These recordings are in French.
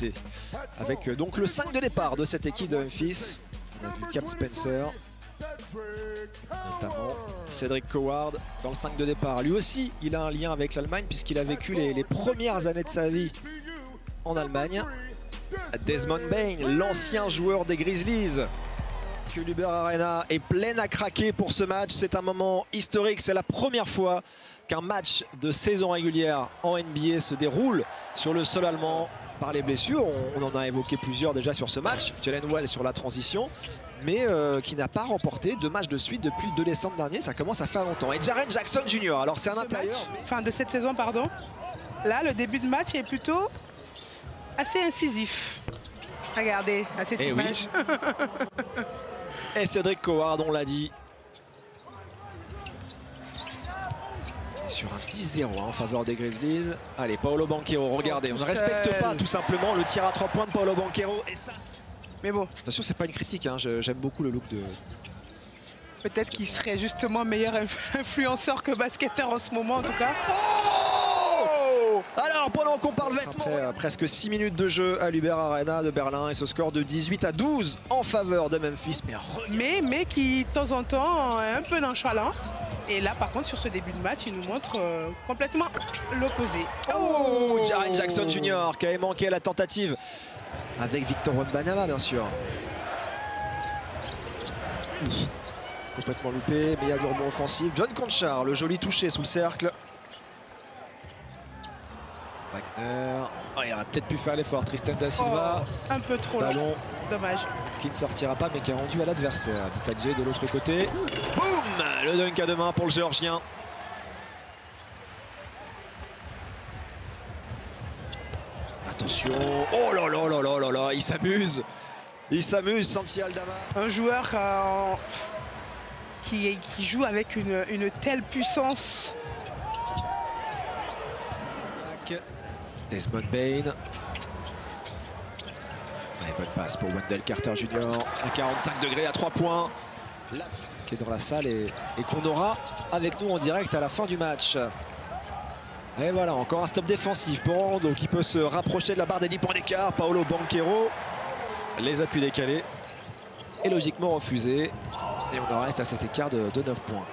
qualité. Avec donc le 5 de départ de cette équipe de Memphis. On a vu Cam Spencer, notamment Cedric Coward dans le 5 de départ. Lui aussi, il a un lien avec l'Allemagne puisqu'il a vécu les premières années de sa vie en Allemagne. Desmond Bane, l'ancien joueur des Grizzlies. L'Uber Arena est pleine à craquer pour ce match. C'est un moment historique. C'est la première fois qu'un match de saison régulière en NBA se déroule sur le sol allemand par les blessures. On en a évoqué plusieurs déjà sur ce match. Jalen Well sur la transition, mais qui n'a pas remporté 2 matchs de suite depuis le 2 décembre dernier. Ça commence à faire longtemps. Et Jaren Jackson Jr. Alors c'est un intérieur. Enfin de cette saison, pardon. Là, le début de match est plutôt assez incisif. Regardez, à cette image. Oui. Et Cedric Coward, on l'a dit. Sur un 10-0 en faveur des Grizzlies. Allez, Paolo Banchero, regardez, on ne respecte pas tout simplement le tir à 3 points de Paolo Banchero. Et ça... Mais bon. Attention, c'est pas une critique, hein. J'aime beaucoup le look de... Peut-être qu'il serait justement meilleur influenceur que basketteur en ce moment en tout cas. Oh! Alors pendant qu'on parle vêtements, après presque 6 minutes de jeu à l'Uber Arena de Berlin et ce score de 18-12 en faveur de Memphis. Mais qui de temps en temps est un peu nonchalant. Et là par contre sur ce début de match il nous montre complètement l'opposé. Oh, Jaren Jackson Jr. qui avait manqué la tentative avec Victor Wembanyama bien sûr. Complètement loupé, mais il y a du rebond offensif. John Konchar, le joli touché sous le cercle. Wagner, oh, il aurait peut-être pu faire l'effort. Tristan da Silva, un peu trop ballon long. Dommage. Qui ne sortira pas mais qui est rendu à l'adversaire. Bitadze de l'autre côté. Boum, le dunk à 2 mains pour le Géorgien. Attention. Oh là là là là là là, il s'amuse. Il s'amuse, Santi Aldama. Un joueur qui joue avec une telle puissance. Desmond Bane. Allez, bonne passe pour Wendell Carter Jr. À 45 degrés à 3 points. Qui est dans la salle et qu'on aura avec nous en direct à la fin du match. Et voilà, encore un stop défensif pour Orlando qui peut se rapprocher de la barre des 10 points d'écart. Paolo Banchero. Les appuis décalés. Et logiquement refusés. Et on en reste à cet écart de 9 points.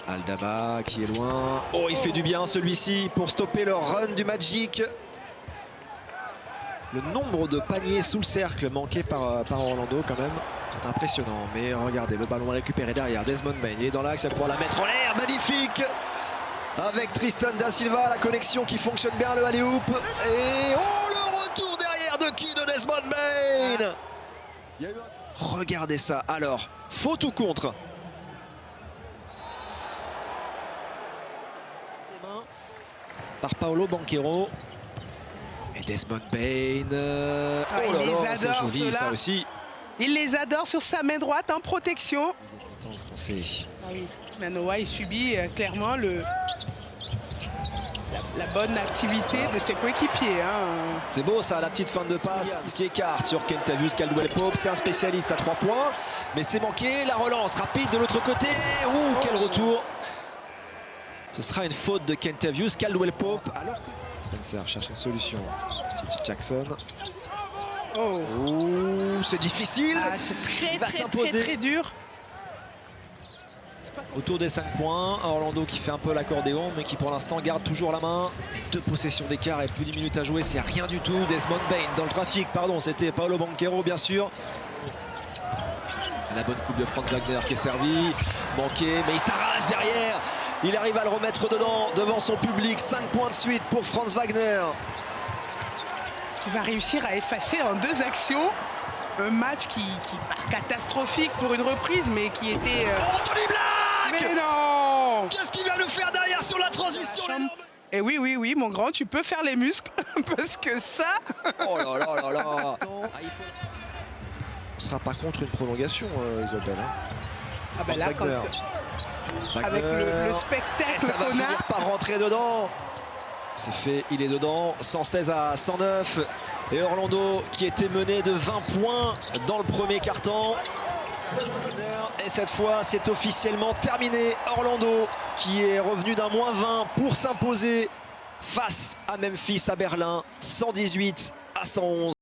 Aldama qui est loin. Oh, il fait du bien celui-ci pour stopper le run du Magic. Le nombre de paniers sous le cercle manqué par Orlando quand même, c'est impressionnant. Mais regardez, le ballon récupéré derrière. Desmond Bane, il est dans l'axe, il va pouvoir la mettre en l'air. Magnifique. Avec Tristan da Silva, la connexion qui fonctionne bien, le alley-oop. Et oh, le retour derrière de qui? De Desmond Bane. Regardez ça. Alors, faute ou contre? Par Paolo Banchero. Et Desmond Bane. Oh là là, c'est joli ça aussi. Il les adore sur sa main droite en protection. Vous êtes content, français. Ah oui, Manoa il subit clairement la bonne activité de ses coéquipiers. Hein. C'est beau ça, la petite fin de passe qui écarte sur Kentavious Caldwell-Pope. C'est un spécialiste à 3 points. Mais c'est manqué, la relance rapide de l'autre côté. Ouh, quel retour. Ce sera une faute de Kentavious Caldwell-Pope. Alors que Spencer cherche une solution. Jackson. Oh, c'est difficile. Ah, c'est très dur. Autour des 5 points. Orlando qui fait un peu l'accordéon, mais qui pour l'instant garde toujours la main. 2 possessions d'écart et plus d'10 minutes à jouer, c'est rien du tout. Desmond Bane dans le trafic, pardon, c'était Paolo Banchero bien sûr. La bonne coupe de Franz Wagner qui est servie. Manqué, mais il s'arrache derrière. Il arrive à le remettre dedans, devant son public. 5 points de suite pour Franz Wagner. Qui va réussir à effacer en 2 actions un match qui catastrophique pour une reprise, mais qui était... Oh, Tony Black! Mais non! Qu'est-ce qu'il vient de faire derrière sur la transition? Et oui, mon grand, tu peux faire les muscles, parce que ça... Oh là là là là. On ne sera pas contre une prolongation, Isabelle. Ah ben là, quand... Avec le spectacle qu'on a... finir par rentrer dedans. C'est fait, il est dedans. 116-109. Et Orlando qui était mené de 20 points dans le premier quart-temps. Et cette fois, c'est officiellement terminé. Orlando qui est revenu d'un -20 pour s'imposer face à Memphis à Berlin, 118 à 111.